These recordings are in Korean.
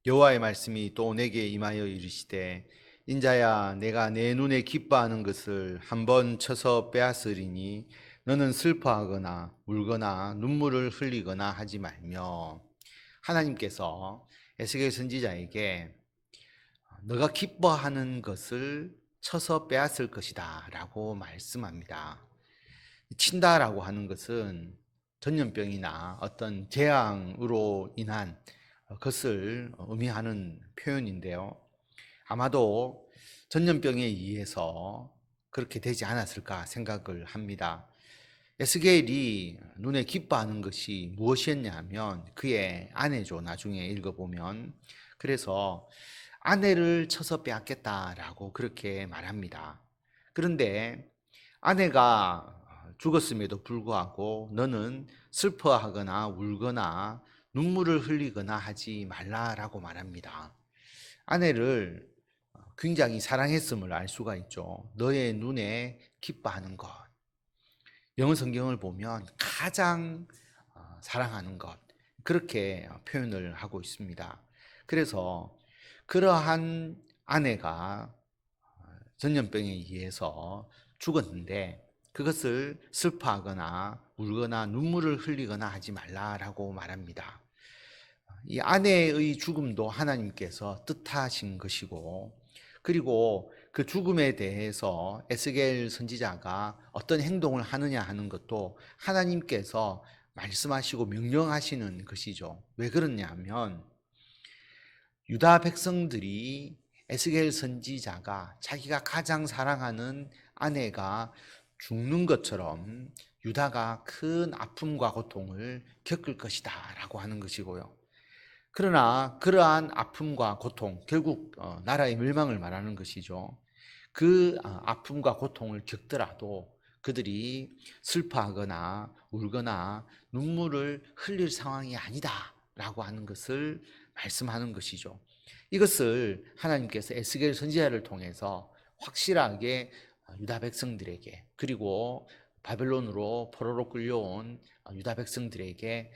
여호와의 말씀이 또 내게 임하여 이르시되 인자야 내가 내 눈에 기뻐하는 것을 한번 쳐서 빼앗으리니 너는 슬퍼하거나 울거나 눈물을 흘리거나 하지 말며. 하나님께서 에스겔 선지자에게 너가 기뻐하는 것을 쳐서 빼앗을 것이다 라고 말씀합니다. 친다라고 하는 것은 전염병이나 어떤 재앙으로 인한 것을 의미하는 표현인데요. 아마도 전염병에 의해서 그렇게 되지 않았을까 생각을 합니다. 에스겔이 눈에 기뻐하는 것이 무엇이었냐 하면 그의 아내죠. 나중에 읽어보면. 그래서 아내를 쳐서 빼앗겠다라고 그렇게 말합니다. 그런데 아내가 죽었음에도 불구하고 너는 슬퍼하거나 울거나 눈물을 흘리거나 하지 말라라고 말합니다. 아내를 굉장히 사랑했음을 알 수가 있죠. 너의 눈에 기뻐하는 것. 영어 성경을 보면 가장 사랑하는 것. 그렇게 표현을 하고 있습니다. 그래서 그러한 아내가 전염병에 의해서 죽었는데 그것을 슬퍼하거나 울거나 눈물을 흘리거나 하지 말라라고 말합니다. 이 아내의 죽음도 하나님께서 뜻하신 것이고, 그리고 그 죽음에 대해서 에스겔 선지자가 어떤 행동을 하느냐 하는 것도 하나님께서 말씀하시고 명령하시는 것이죠. 왜 그러냐면 유다 백성들이 에스겔 선지자가 자기가 가장 사랑하는 아내가 죽는 것처럼 유다가 큰 아픔과 고통을 겪을 것이다 라고 하는 것이고요. 그러나 그러한 아픔과 고통, 결국 나라의 멸망을 말하는 것이죠. 그 아픔과 고통을 겪더라도 그들이 슬퍼하거나 울거나 눈물을 흘릴 상황이 아니다 라고 하는 것을 말씀하는 것이죠. 이것을 하나님께서 에스겔 선지자를 통해서 확실하게 유다 백성들에게, 그리고 바벨론으로 포로로 끌려온 유다 백성들에게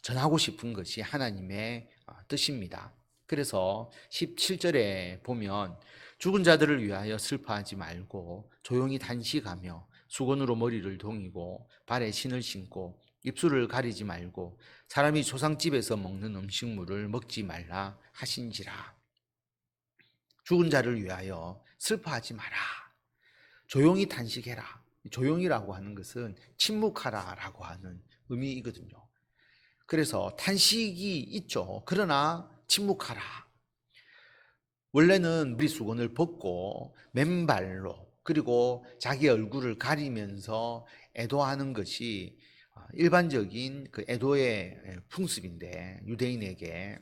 전하고 싶은 것이 하나님의 뜻입니다. 그래서 17절에 보면 죽은 자들을 위하여 슬퍼하지 말고 조용히 단식하며 수건으로 머리를 동이고 발에 신을 신고 입술을 가리지 말고 사람이 조상집에서 먹는 음식물을 먹지 말라 하신지라. 죽은 자를 위하여 슬퍼하지 마라. 조용히 단식해라. 조용히라고 하는 것은 침묵하라라고 하는 의미이거든요. 그래서 탄식이 있죠. 그러나 침묵하라. 원래는 머리수건을 벗고 맨발로, 그리고 자기 얼굴을 가리면서 애도하는 것이 일반적인 그 애도의 풍습인데, 유대인에게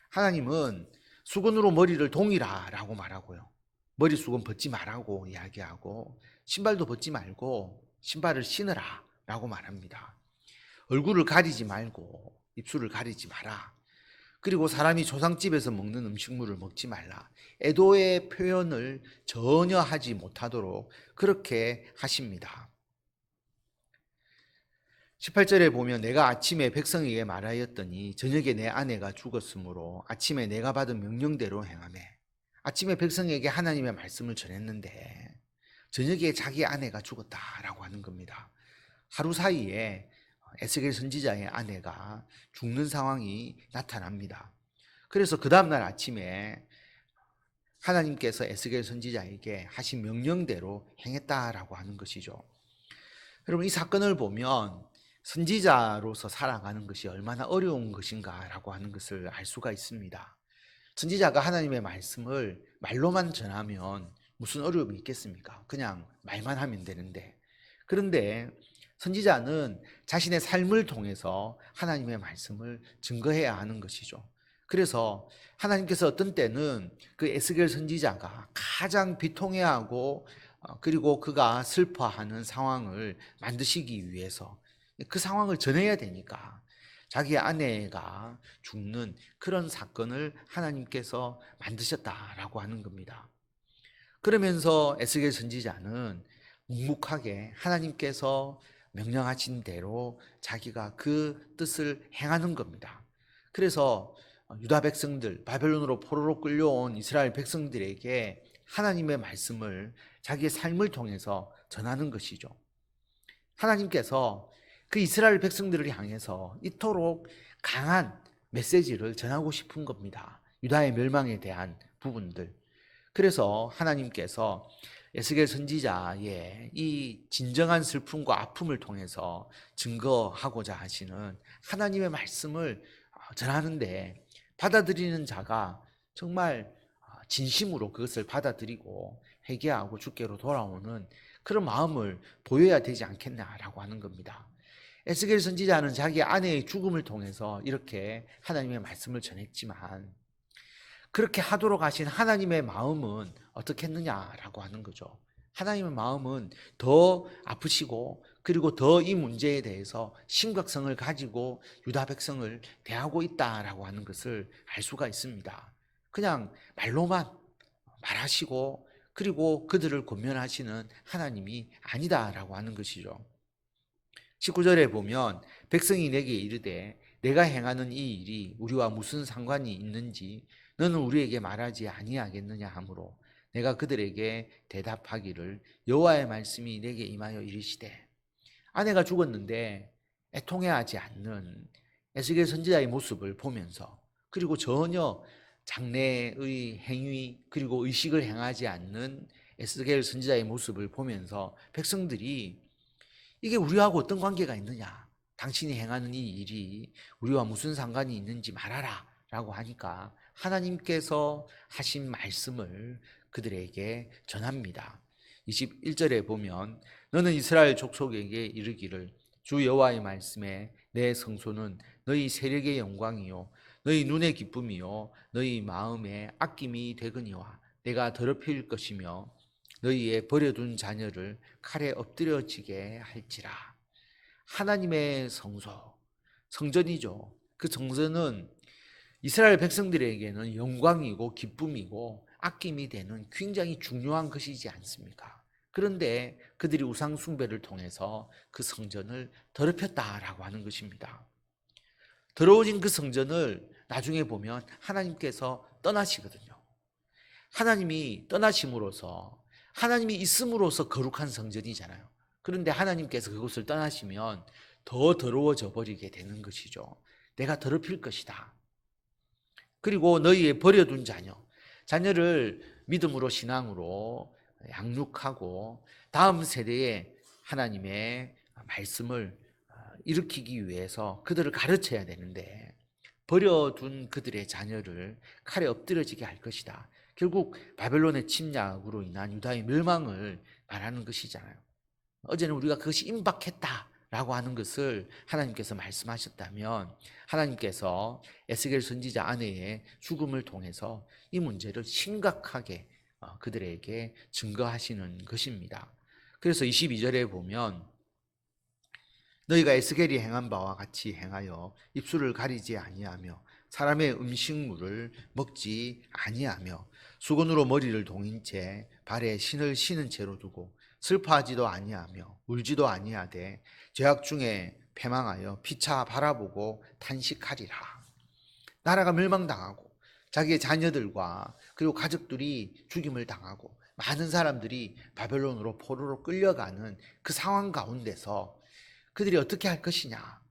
하나님은 수건으로 머리를 동이라 라고 말하고요. 머리수건 벗지 말라고 이야기하고 신발도 벗지 말고 신발을 신으라 라고 말합니다. 얼굴을 가리지 말고 입술을 가리지 마라. 그리고 사람이 조상집에서 먹는 음식물을 먹지 말라. 애도의 표현을 전혀 하지 못하도록 그렇게 하십니다. 18절에 보면 내가 아침에 백성에게 말하였더니 저녁에 내 아내가 죽었으므로 아침에 내가 받은 명령대로 행하매. 아침에 백성에게 하나님의 말씀을 전했는데 저녁에 자기 아내가 죽었다라고 하는 겁니다. 하루 사이에 에스겔 선지자의 아내가 죽는 상황이 나타납니다. 그래서 그 다음날 아침에 하나님께서 에스겔 선지자에게 하신 명령대로 행했다라고 하는 것이죠. 여러분, 이 사건을 보면 선지자로서 살아가는 것이 얼마나 어려운 것인가라고 하는 것을 알 수가 있습니다. 선지자가 하나님의 말씀을 말로만 전하면 무슨 어려움이 있겠습니까? 그냥 말만 하면 되는데. 그런데 선지자는 자신의 삶을 통해서 하나님의 말씀을 증거해야 하는 것이죠. 그래서 하나님께서 어떤 때는 그 에스겔 선지자가 가장 비통해하고 그리고 그가 슬퍼하는 상황을 만드시기 위해서 그 상황을 전해야 되니까 자기 아내가 죽는 그런 사건을 하나님께서 만드셨다라고 하는 겁니다. 그러면서 에스겔 선지자는 묵묵하게 하나님께서 명령하신 대로 자기가 그 뜻을 행하는 겁니다. 그래서 유다 백성들, 바벨론으로 포로로 끌려온 이스라엘 백성들에게 하나님의 말씀을 자기의 삶을 통해서 전하는 것이죠. 하나님께서 그 이스라엘 백성들을 향해서 이토록 강한 메시지를 전하고 싶은 겁니다. 유다의 멸망에 대한 부분들. 그래서 하나님께서 에스겔 선지자의 이 진정한 슬픔과 아픔을 통해서 증거하고자 하시는 하나님의 말씀을 전하는데, 받아들이는 자가 정말 진심으로 그것을 받아들이고 회개하고 주께로 돌아오는 그런 마음을 보여야 되지 않겠냐라고 하는 겁니다. 에스겔 선지자는 자기 아내의 죽음을 통해서 이렇게 하나님의 말씀을 전했지만, 그렇게 하도록 하신 하나님의 마음은 어떻게 했느냐라고 하는 거죠. 하나님의 마음은 더 아프시고, 그리고 더 이 문제에 대해서 심각성을 가지고 유다 백성을 대하고 있다라고 하는 것을 알 수가 있습니다. 그냥 말로만 말하시고 그리고 그들을 권면하시는 하나님이 아니다라고 하는 것이죠. 19절에 보면 백성이 내게 이르되 내가 행하는 이 일이 우리와 무슨 상관이 있는지 너는 우리에게 말하지 아니하겠느냐 하므로 내가 그들에게 대답하기를 여호와의 말씀이 내게 임하여 이르시되, 아내가 죽었는데 애통해하지 않는 에스겔 선지자의 모습을 보면서, 그리고 전혀 장래의 행위 그리고 의식을 행하지 않는 에스겔 선지자의 모습을 보면서 백성들이 이게 우리하고 어떤 관계가 있느냐, 당신이 행하는 이 일이 우리와 무슨 상관이 있는지 말하라 라고 하니까 하나님께서 하신 말씀을 그들에게 전합니다. 21절에 보면 너는 이스라엘 족속에게 이르기를 주 여호와의 말씀에 내 성소는 너희 세력의 영광이요 너희 눈의 기쁨이요 너희 마음의 아낌이 되거니와 내가 더럽힐 것이며 너희의 버려둔 자녀를 칼에 엎드려지게 할지라. 하나님의 성소, 성전이죠. 그 성전은 이스라엘 백성들에게는 영광이고 기쁨이고 아낌이 되는 굉장히 중요한 것이지 않습니까? 그런데 그들이 우상 숭배를 통해서 그 성전을 더럽혔다라고 하는 것입니다. 더러워진 그 성전을 나중에 보면 하나님께서 떠나시거든요. 하나님이 떠나심으로써, 하나님이 있음으로써 거룩한 성전이잖아요. 그런데 하나님께서 그곳을 떠나시면 더 더러워져 버리게 되는 것이죠. 내가 더럽힐 것이다. 그리고 너희의 버려둔 자녀를 믿음으로 신앙으로 양육하고 다음 세대에 하나님의 말씀을 일으키기 위해서 그들을 가르쳐야 되는데, 버려둔 그들의 자녀를 칼에 엎드려지게 할 것이다. 결국 바벨론의 침략으로 인한 유다의 멸망을 말하는 것이잖아요. 어제는 우리가 그것이 임박했다라고 하는 것을 하나님께서 말씀하셨다면, 하나님께서 에스겔 선지자 아내의 죽음을 통해서 이 문제를 심각하게 그들에게 증거하시는 것입니다. 그래서 22절에 보면 너희가 에스겔이 행한 바와 같이 행하여 입술을 가리지 아니하며 사람의 음식물을 먹지 아니하며 수건으로 머리를 동인 채 발에 신을 신은 채로 두고 슬퍼하지도 아니하며 울지도 아니하되 죄악 중에 패망하여 피차 바라보고 탄식하리라. 나라가 멸망당하고 자기의 자녀들과 그리고 가족들이 죽임을 당하고 많은 사람들이 바벨론으로 포로로 끌려가는 그 상황 가운데서 그들이 어떻게 할 것이냐?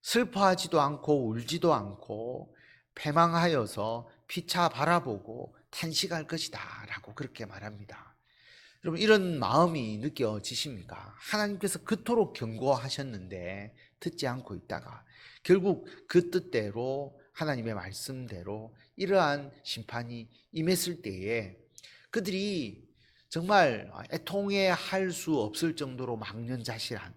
슬퍼하지도 않고 울지도 않고 패망하여서 피차 바라보고 탄식할 것이다 라고 그렇게 말합니다. 여러분, 이런 마음이 느껴지십니까? 하나님께서 그토록 경고하셨는데 듣지 않고 있다가 결국 그 뜻대로 하나님의 말씀대로 이러한 심판이 임했을 때에 그들이 정말 애통해 할 수 없을 정도로 망연자실한,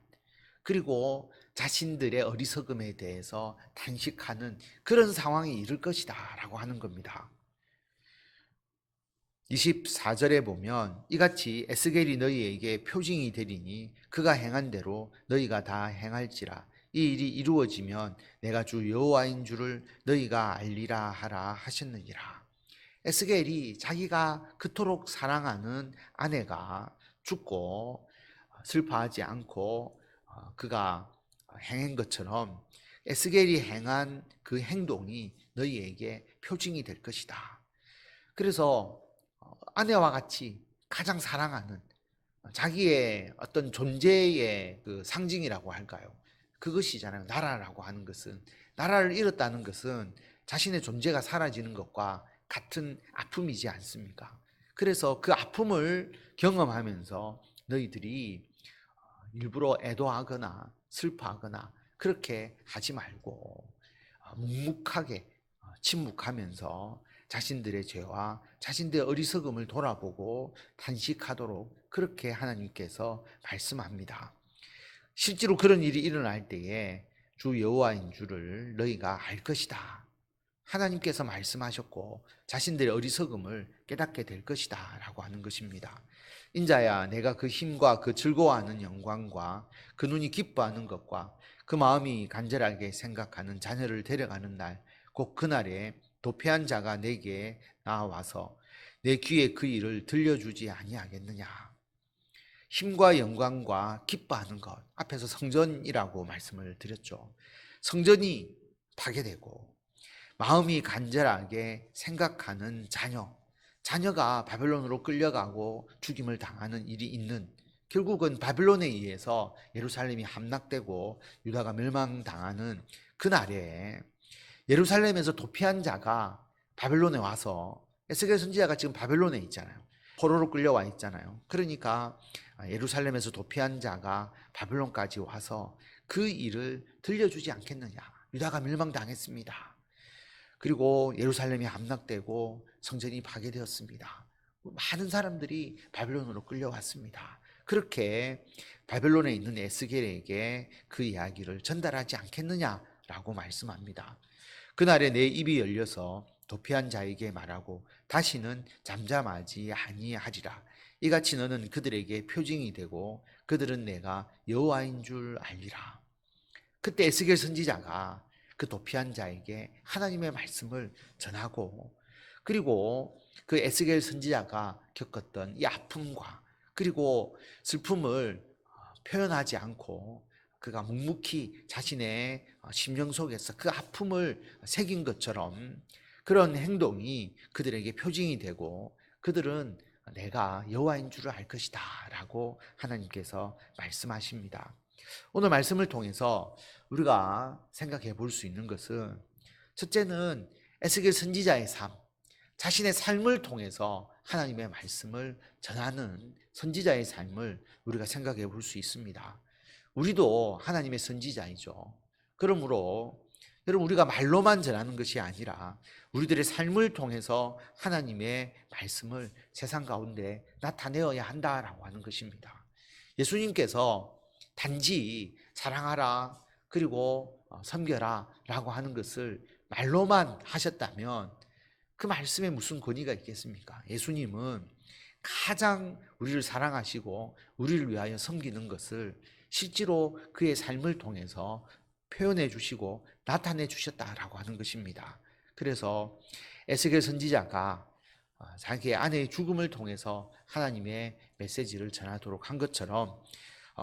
그리고 자신들의 어리석음에 대해서 탄식하는 그런 상황이 이를 것이다 라고 하는 겁니다. 24절에 보면 이같이 에스겔이 너희에게 표징이 되리니 그가 행한 대로 너희가 다 행할지라. 이 일이 이루어지면 내가 주 여호와인 줄을 너희가 알리라 하라 하셨느니라. 에스겔이 자기가 그토록 사랑하는 아내가 죽고 슬퍼하지 않고 그가 행한 것처럼 에스겔이 행한 그 행동이 너희에게 표징이 될 것이다. 그래서 아내와 같이 가장 사랑하는 자기의 어떤 존재의 그 상징이라고 할까요? 그것이잖아요. 나라라고 하는 것은, 나라를 잃었다는 것은 자신의 존재가 사라지는 것과 같은 아픔이지 않습니까? 그래서 그 아픔을 경험하면서 너희들이 일부러 애도하거나 슬퍼하거나 그렇게 하지 말고 묵묵하게 침묵하면서 자신들의 죄와 자신들의 어리석음을 돌아보고 탄식하도록 그렇게 하나님께서 말씀합니다. 실제로 그런 일이 일어날 때에 주 여호와인 줄을 너희가 알 것이다. 하나님께서 말씀하셨고 자신들의 어리석음을 깨닫게 될 것이다 라고 하는 것입니다. 인자야, 내가 그 힘과 그 즐거워하는 영광과 그 눈이 기뻐하는 것과 그 마음이 간절하게 생각하는 자녀를 데려가는 날, 곧 그날에 도피한 자가 내게 나와서 내 귀에 그 일을 들려주지 아니하겠느냐. 힘과 영광과 기뻐하는 것, 앞에서 성전이라고 말씀을 드렸죠. 성전이 파괴되고 마음이 간절하게 생각하는 자녀가 바벨론으로 끌려가고 죽임을 당하는 일이 있는, 결국은 바벨론에 의해서 예루살렘이 함락되고 유다가 멸망당하는 그날에 예루살렘에서 도피한 자가 바벨론에 와서, 에스겔 선지자가 지금 바벨론에 있잖아요. 포로로 끌려와 있잖아요. 그러니까 예루살렘에서 도피한 자가 바벨론까지 와서 그 일을 들려주지 않겠느냐. 유다가 멸망당했습니다. 그리고 예루살렘이 함락되고 성전이 파괴되었습니다. 많은 사람들이 바벨론으로 끌려왔습니다. 그렇게 바벨론에 있는 에스겔에게 그 이야기를 전달하지 않겠느냐라고 말씀합니다. 그날에 내 입이 열려서 도피한 자에게 말하고 다시는 잠잠하지 아니하리라. 이같이 너는 그들에게 표징이 되고 그들은 내가 여호와인 줄 알리라. 그때 에스겔 선지자가 그 도피한 자에게 하나님의 말씀을 전하고, 그리고 그 에스겔 선지자가 겪었던 이 아픔과 그리고 슬픔을 표현하지 않고 그가 묵묵히 자신의 심령 속에서 그 아픔을 새긴 것처럼 그런 행동이 그들에게 표징이 되고 그들은 내가 여호와인 줄을 알 것이다 라고 하나님께서 말씀하십니다. 오늘 말씀을 통해서 우리가 생각해 볼 수 있는 것은, 첫째는 에스겔 선지자의 삶, 자신의 삶을 통해서 하나님의 말씀을 전하는 선지자의 삶을 우리가 생각해 볼 수 있습니다. 우리도 하나님의 선지자이죠. 그러므로 여러분, 우리가 말로만 전하는 것이 아니라 우리들의 삶을 통해서 하나님의 말씀을 세상 가운데 나타내어야 한다라고 하는 것입니다. 예수님께서 단지 사랑하라 그리고 섬겨라 라고 하는 것을 말로만 하셨다면 그 말씀에 무슨 권위가 있겠습니까? 예수님은 가장 우리를 사랑하시고 우리를 위하여 섬기는 것을 실제로 그의 삶을 통해서 표현해 주시고 나타내 주셨다라고 하는 것입니다. 그래서 에스겔 선지자가 자기의 아내의 죽음을 통해서 하나님의 메시지를 전하도록 한 것처럼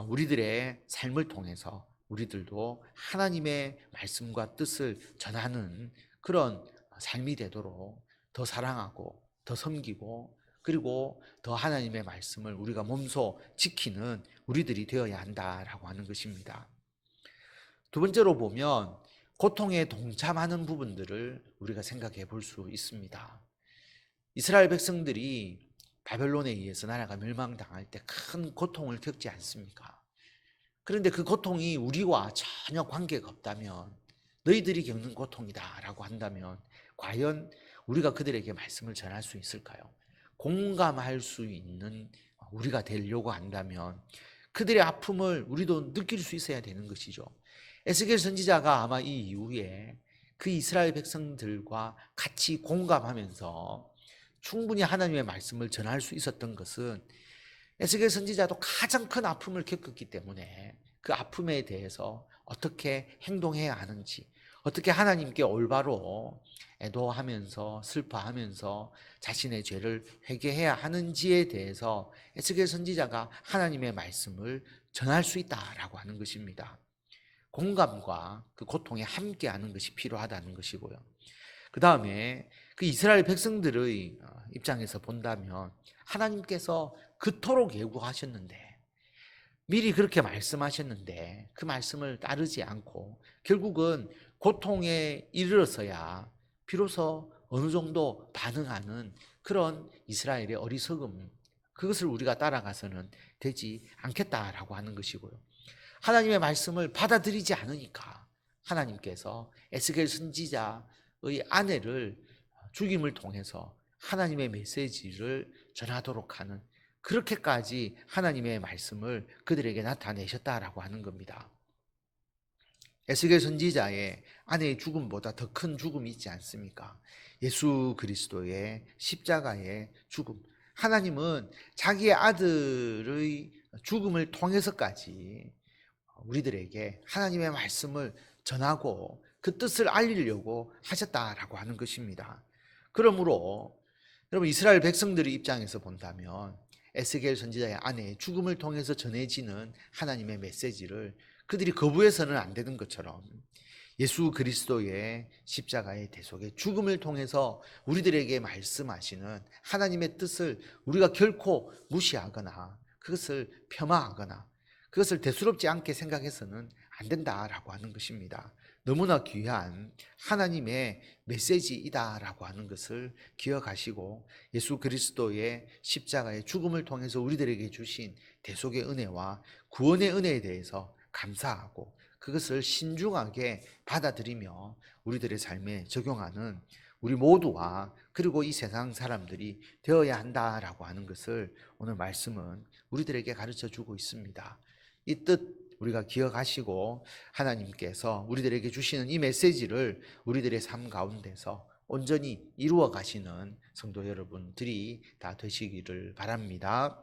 우리들의 삶을 통해서 우리들도 하나님의 말씀과 뜻을 전하는 그런 삶이 되도록 더 사랑하고 더 섬기고 그리고 더 하나님의 말씀을 우리가 몸소 지키는 우리들이 되어야 한다라고 하는 것입니다. 두 번째로 보면 고통에 동참하는 부분들을 우리가 생각해 볼 수 있습니다. 이스라엘 백성들이 바벨론에 의해서 나라가 멸망당할 때 큰 고통을 겪지 않습니까? 그런데 그 고통이 우리와 전혀 관계가 없다면, 너희들이 겪는 고통이다 라고 한다면 과연 우리가 그들에게 말씀을 전할 수 있을까요? 공감할 수 있는 우리가 되려고 한다면 그들의 아픔을 우리도 느낄 수 있어야 되는 것이죠. 에스겔 선지자가 아마 이 이후에 그 이스라엘 백성들과 같이 공감하면서 충분히 하나님의 말씀을 전할 수 있었던 것은, 에스겔 선지자도 가장 큰 아픔을 겪었기 때문에 그 아픔에 대해서 어떻게 행동해야 하는지, 어떻게 하나님께 올바로 애도하면서 슬퍼하면서 자신의 죄를 회개해야 하는지에 대해서 에스겔 선지자가 하나님의 말씀을 전할 수 있다라고 하는 것입니다. 공감과 그 고통에 함께하는 것이 필요하다는 것이고요. 그 다음에 그 이스라엘 백성들의 입장에서 본다면 하나님께서 그토록 예고하셨는데 미리 그렇게 말씀하셨는데 그 말씀을 따르지 않고 결국은 고통에 이르러서야 비로소 어느 정도 반응하는 그런 이스라엘의 어리석음, 그것을 우리가 따라가서는 되지 않겠다라고 하는 것이고요. 하나님의 말씀을 받아들이지 않으니까 하나님께서 에스겔 선지자의 아내를 죽임을 통해서 하나님의 메시지를 전하도록 하는, 그렇게까지 하나님의 말씀을 그들에게 나타내셨다라고 하는 겁니다. 에스겔 선지자의 아내의 죽음보다 더 큰 죽음이 있지 않습니까? 예수 그리스도의 십자가의 죽음. 하나님은 자기의 아들의 죽음을 통해서까지 우리들에게 하나님의 말씀을 전하고 그 뜻을 알리려고 하셨다라고 하는 것입니다. 그러므로 여러분, 이스라엘 백성들의 입장에서 본다면 에스겔 선지자의 아내의 죽음을 통해서 전해지는 하나님의 메시지를 그들이 거부해서는 안 되는 것처럼 예수 그리스도의 십자가의 대속의 죽음을 통해서 우리들에게 말씀하시는 하나님의 뜻을 우리가 결코 무시하거나 그것을 폄하하거나 그것을 대수롭지 않게 생각해서는 안 된다라고 하는 것입니다. 너무나 귀한 하나님의 메시지이다라고 하는 것을 기억하시고 예수 그리스도의 십자가의 죽음을 통해서 우리들에게 주신 대속의 은혜와 구원의 은혜에 대해서 감사하고 그것을 신중하게 받아들이며 우리들의 삶에 적용하는 우리 모두와 그리고 이 세상 사람들이 되어야 한다라고 하는 것을 오늘 말씀은 우리들에게 가르쳐 주고 있습니다. 이 뜻 우리가 기억하시고 하나님께서 우리들에게 주시는 이 메시지를 우리들의 삶 가운데서 온전히 이루어 가시는 성도 여러분들이 다 되시기를 바랍니다.